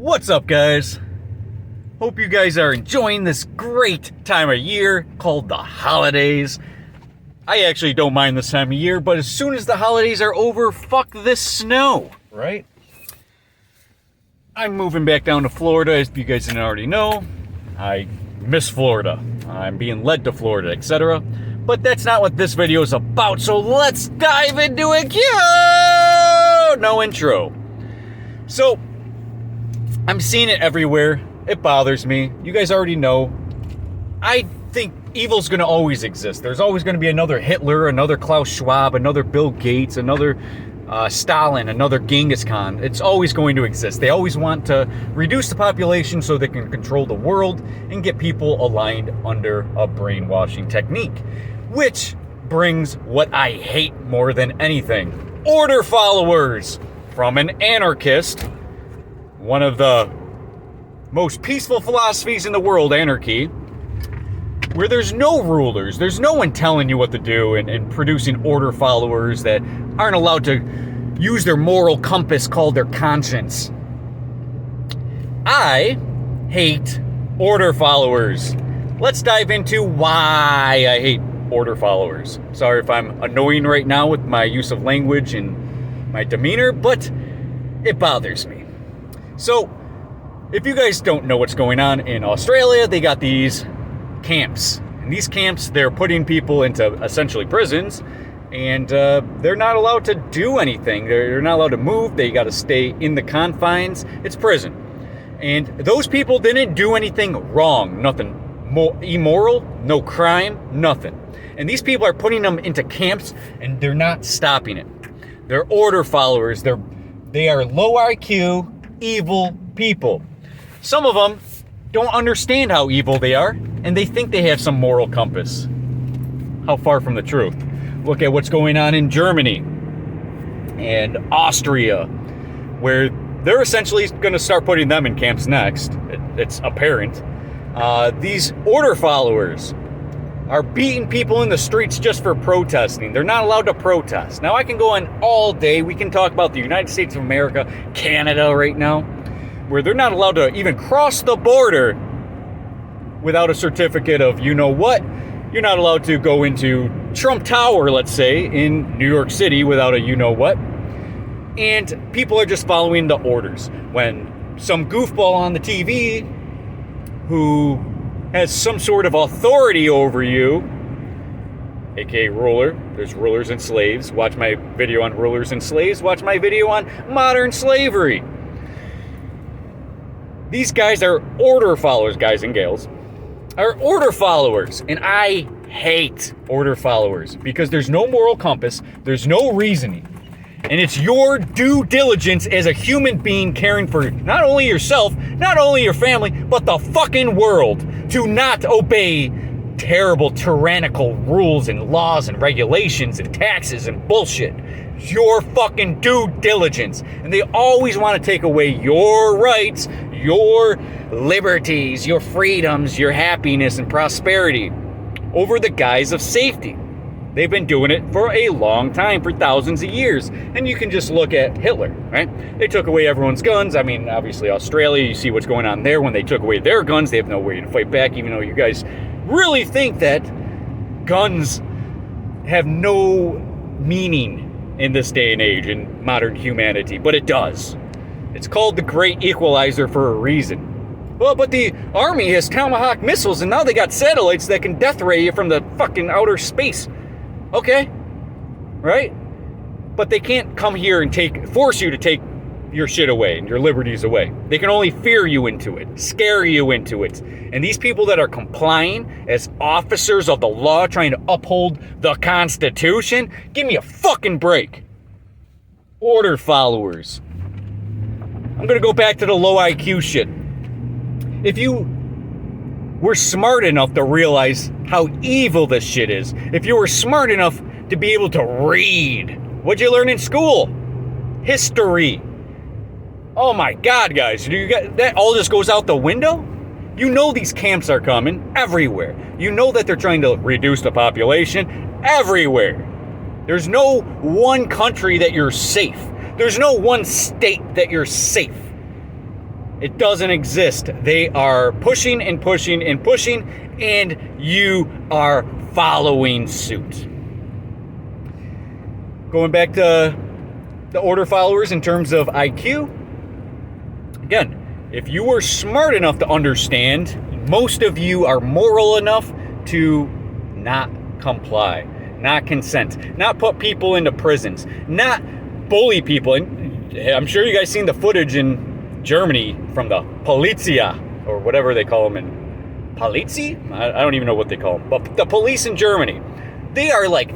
What's up, guys? Hope you guys are enjoying this great time of year called the holidays. I actually don't mind this time of year, but as soon as the holidays are over, fuck this snow, right? I'm moving back down to Florida, as you guys didn't already know. I miss Florida. I'm being led to Florida, etc. But that's not what this video is about, so let's dive into it. No intro. So, I'm seeing it everywhere. It bothers me. You guys already know. I think evil's going to always exist. There's always going to be another Hitler, another Klaus Schwab, another Bill Gates, another Stalin, another Genghis Khan. It's always going to exist. They always want to reduce the population so they can control the world and get people aligned under a brainwashing technique. Which brings what I hate more than anything. Order followers. From an anarchist. One of the most peaceful philosophies in the world, anarchy, where there's no rulers, there's no one telling you what to do and producing order followers that aren't allowed to use their moral compass called their conscience. I hate order followers. Let's dive into why I hate order followers. Sorry if I'm annoying right now with my use of language and my demeanor, but it bothers me. So, if you guys don't know what's going on in Australia, they got these camps. In these camps, they're putting people into essentially prisons, and they're not allowed to do anything. They're not allowed to move. They got to stay in the confines. It's prison. And those people didn't do anything wrong. Nothing immoral, no crime, nothing. And these people are putting them into camps, and they're not stopping it. They're order followers. They are low IQ, evil people. Some of them don't understand how evil they are, and they think they have some moral compass. How far from the truth? Look at what's going on in Germany and Austria, where they're essentially going to start putting them in camps next. It's apparent. These order followers are beating people in the streets just for protesting. They're not allowed to protest. Now, I can go on all day. We can talk about the United States of America, Canada right now, where they're not allowed to even cross the border without a certificate of you-know-what. You're not allowed to go into Trump Tower, let's say, in New York City without a you-know-what. And people are just following the orders. When some goofball on the TV who has some sort of authority over you, aka ruler. There's rulers and slaves. Watch my video on rulers and slaves. Watch my video on modern slavery. These guys are order followers, guys and gals, are order followers. And I hate order followers because there's no moral compass. There's no reasoning. And it's your due diligence as a human being caring for not only yourself, not only your family, but the fucking world to not obey terrible tyrannical rules and laws and regulations and taxes and bullshit. Your fucking due diligence. And they always want to take away your rights, your liberties, your freedoms, your happiness and prosperity over the guise of safety. They've been doing it for a long time, for thousands of years. And you can just look at Hitler, right? They took away everyone's guns. I mean, obviously Australia, you see what's going on there. When they took away their guns, they have no way to fight back, even though you guys really think that guns have no meaning in this day and age in modern humanity. But it does. It's called the Great Equalizer for a reason. Well, but the Army has Tomahawk missiles, and now they got satellites that can death ray you from the fucking outer space. Okay, right? But they can't come here and force you to take your shit away and your liberties away. They can only fear you into it, scare you into it. And these people that are complying as officers of the law, trying to uphold the Constitution, give me a fucking break. Order followers. I'm gonna go back to the low IQ shit. If you were smart enough to realize how evil this shit is, if you were smart enough to be able to read, what'd you learn in school? History. Oh my God, guys, that all just goes out the window? You know these camps are coming everywhere. You know that they're trying to reduce the population everywhere. There's no one country that you're safe. There's no one state that you're safe. It doesn't exist. They are pushing and pushing and pushing, and you are following suit. Going back to the order followers in terms of IQ, again, if you were smart enough to understand, most of you are moral enough to not comply, not consent, not put people into prisons, not bully people. And I'm sure you guys seen the footage in Germany from the Polizia, or whatever they call them in Polizi? I don't even know what they call them. But the police in Germany, they are like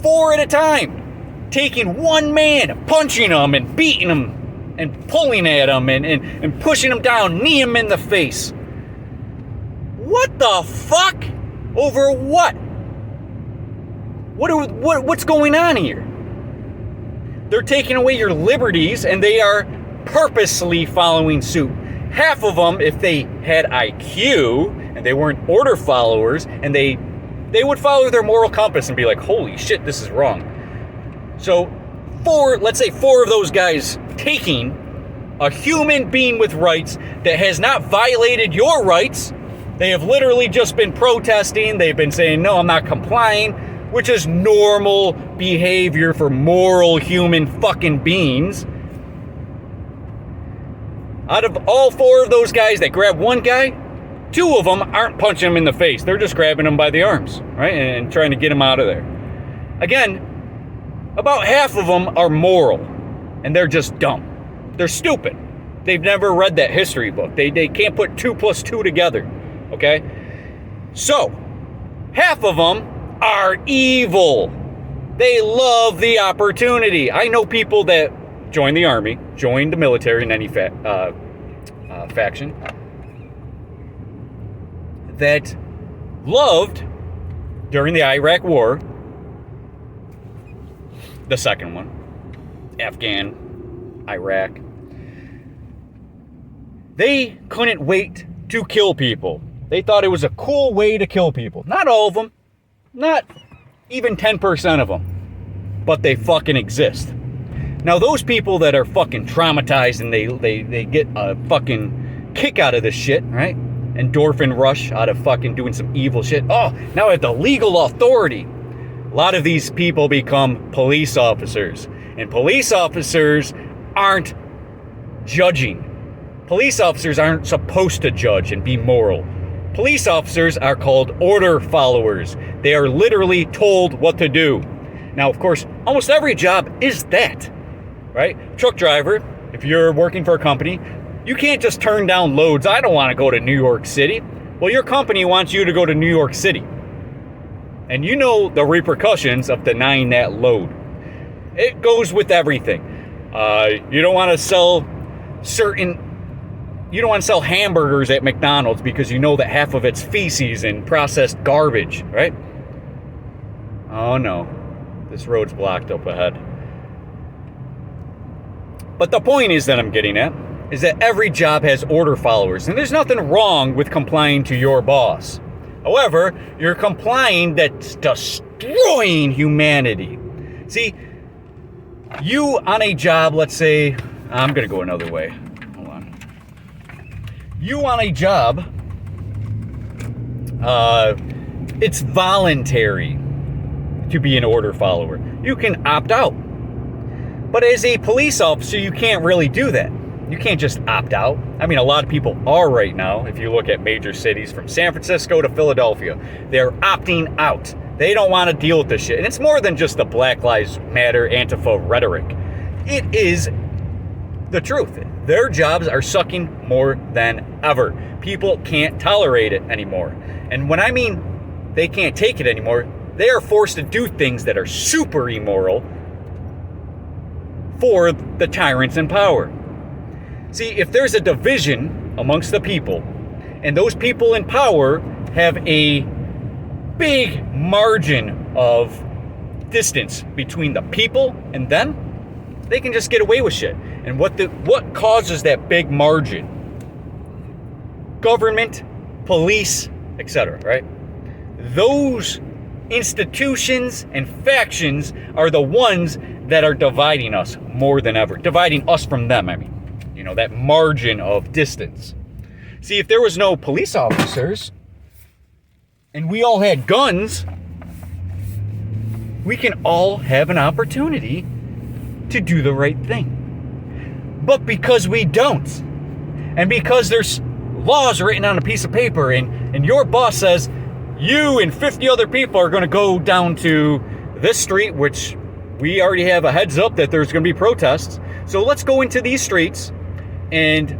4 at a time, taking one man, punching him and beating him and pulling at him and pushing him down, knee him in the face. What the fuck? Over what? What's going on here? They're taking away your liberties, and they are purposely following suit. Half of them, if they had IQ and they weren't order followers, and they would follow their moral compass and be like, holy shit, this is wrong. So let's say four of those guys taking a human being with rights that has not violated your rights. They have literally just been protesting. They've been saying, no, I'm not complying, which is normal behavior for moral human fucking beings. Out of all 4 of those guys that grab one guy, 2 of them aren't punching him in the face. They're just grabbing him by the arms, right? And trying to get him out of there. Again, about half of them are moral, and they're just dumb. They're stupid. They've never read that history book. They can't put 2 plus 2 together, okay? So, half of them are evil. They love the opportunity. I know people that join the army, join the military in any faction, that loved, during the Iraq War, the second one, Afghan, Iraq, they couldn't wait to kill people. They thought it was a cool way to kill people. Not all of them, not even 10% of them, but they fucking exist. Now, those people that are fucking traumatized and they get a fucking kick out of this shit, right? Endorphin rush out of fucking doing some evil shit. Oh, now I have the legal authority. A lot of these people become police officers. And police officers aren't judging. Police officers aren't supposed to judge and be moral. Police officers are called order followers. They are literally told what to do. Now, of course, almost every job is that. Right? Truck driver, if you're working for a company, you can't just turn down loads. I don't want to go to New York City. Well, your company wants you to go to New York City. And you know the repercussions of denying that load. It goes with everything. You don't want to sell hamburgers at McDonald's because you know that half of it's feces and processed garbage, right? Oh no, this road's blocked up ahead. But the point is that I'm getting at is that every job has order followers, and there's nothing wrong with complying to your boss. However, you're complying that's destroying humanity. See, you on a job, let's say, I'm going to go another way. Hold on. You on a job, it's voluntary to be an order follower. You can opt out. But as a police officer, you can't really do that. You can't just opt out. I mean, a lot of people are right now. If you look at major cities from San Francisco to Philadelphia, they're opting out. They don't want to deal with this shit. And it's more than just the Black Lives Matter Antifa rhetoric. It is the truth. Their jobs are sucking more than ever. People can't tolerate it anymore. And when I mean they can't take it anymore, they are forced to do things that are super immoral for the tyrants in power. See, if there's a division amongst the people, and those people in power have a big margin of distance between the people and them, they can just get away with shit. And what causes that big margin? Government, police, etc., right? Those institutions and factions are the ones that are dividing us more than ever. Dividing us from them, I mean. You know, that margin of distance. See, if there was no police officers and we all had guns, we can all have an opportunity to do the right thing. But because we don't, and because there's laws written on a piece of paper, and your boss says, you and 50 other people are going to go down to this street, which we already have a heads up that there's going to be protests. So let's go into these streets and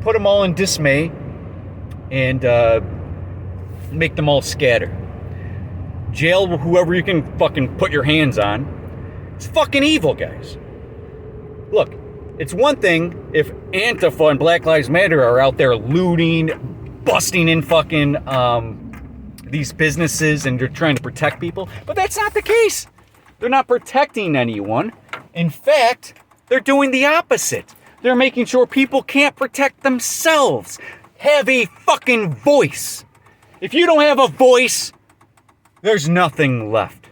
put them all in dismay and make them all scatter. Jail whoever you can fucking put your hands on. It's fucking evil, guys. Look, it's one thing if Antifa and Black Lives Matter are out there looting, busting in fucking these businesses and they're trying to protect people. But that's not the case. They're not protecting anyone. In fact, they're doing the opposite. They're making sure people can't protect themselves. Have a fucking voice. If you don't have a voice, there's nothing left.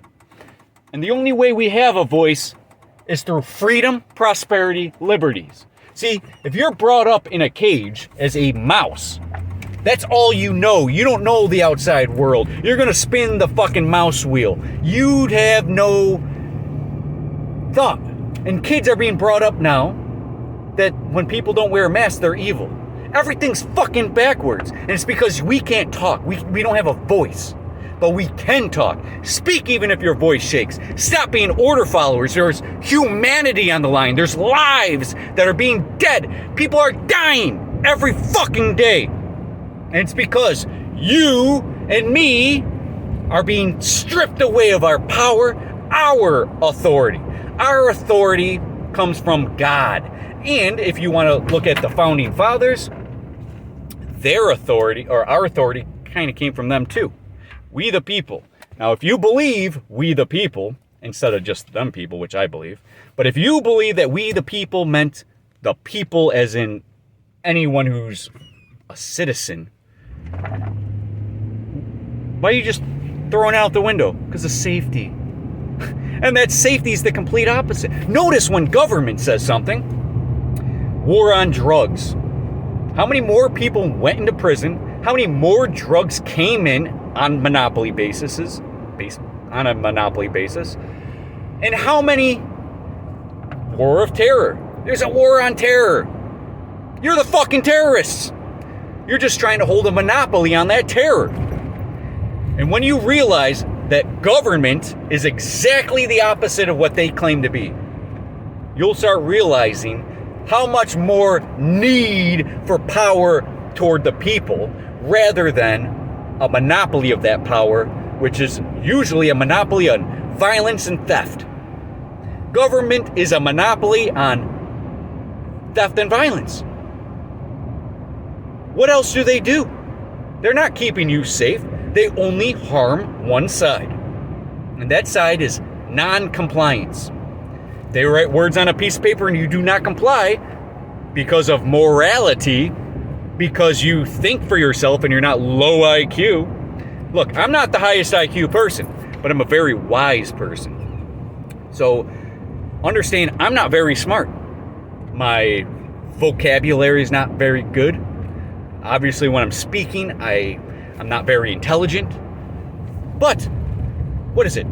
And the only way we have a voice is through freedom, prosperity, liberties. See, if you're brought up in a cage as a mouse, that's all you know. You don't know the outside world. You're gonna spin the fucking mouse wheel. You'd have no thought. And kids are being brought up now that when people don't wear a mask, they're evil. Everything's fucking backwards. And it's because we can't talk. We don't have a voice. But we can talk. Speak even if your voice shakes. Stop being order followers. There's humanity on the line. There's lives that are being dead. People are dying every fucking day. And it's because you and me are being stripped away of our power, our authority. Our authority comes from God. And if you want to look at the founding fathers, their authority, or our authority, kind of came from them too. We the people. Now, if you believe we the people, instead of just them people, which I believe, but if you believe that we the people meant the people as in anyone who's a citizen, why are you just throwing it out the window? Because of safety. And that safety is the complete opposite. Notice when government says something, war on drugs. How many more people went into prison? How many more drugs came in on monopoly basis? On a monopoly basis? And how many war of terror? There's a war on terror. You're the fucking terrorists. You're just trying to hold a monopoly on that terror. And when you realize that government is exactly the opposite of what they claim to be, you'll start realizing how much more need for power toward the people rather than a monopoly of that power, which is usually a monopoly on violence and theft. Government is a monopoly on theft and violence. What else do? They're not keeping you safe. They only harm one side. And that side is non-compliance. They write words on a piece of paper and you do not comply because of morality, because you think for yourself and you're not low IQ. Look, I'm not the highest IQ person, but I'm a very wise person. So understand, I'm not very smart. My vocabulary is not very good. Obviously, when I'm speaking, I'm not very intelligent. But, what is it?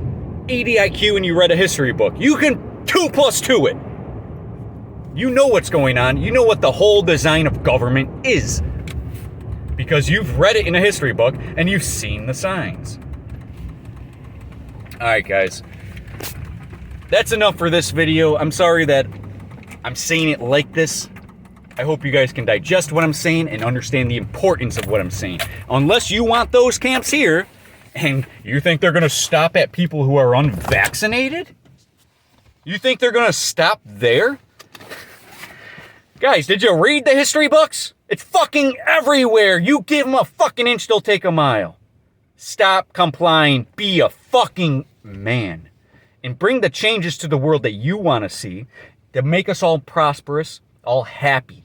80 IQ and you read a history book. You can 2 + 2 it. You know what's going on. You know what the whole design of government is. Because you've read it in a history book and you've seen the signs. Alright, guys. That's enough for this video. I'm sorry that I'm saying it like this. I hope you guys can digest what I'm saying and understand the importance of what I'm saying. Unless you want those camps here, and you think they're going to stop at people who are unvaccinated? You think they're going to stop there? Guys, did you read the history books? It's fucking everywhere. You give them a fucking inch, they'll take a mile. Stop complying. Be a fucking man. And bring the changes to the world that you want to see to make us all prosperous, all happy.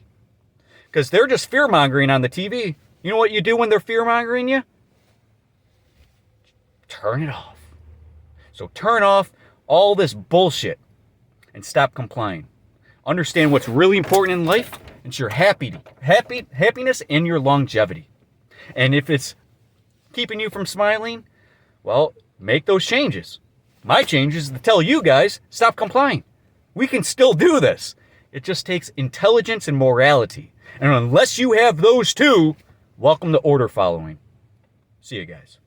Because they're just fear-mongering on the TV. You know what you do when they're fear-mongering you? Turn it off. So turn off all this bullshit and stop complying. understand what's really important in life. It's your happiness and your longevity. And if it's keeping you from smiling, well, make those changes. My change is to tell you guys, stop complying. We can still do this. It just takes intelligence and morality. And unless you have those two, welcome to order following. See you guys.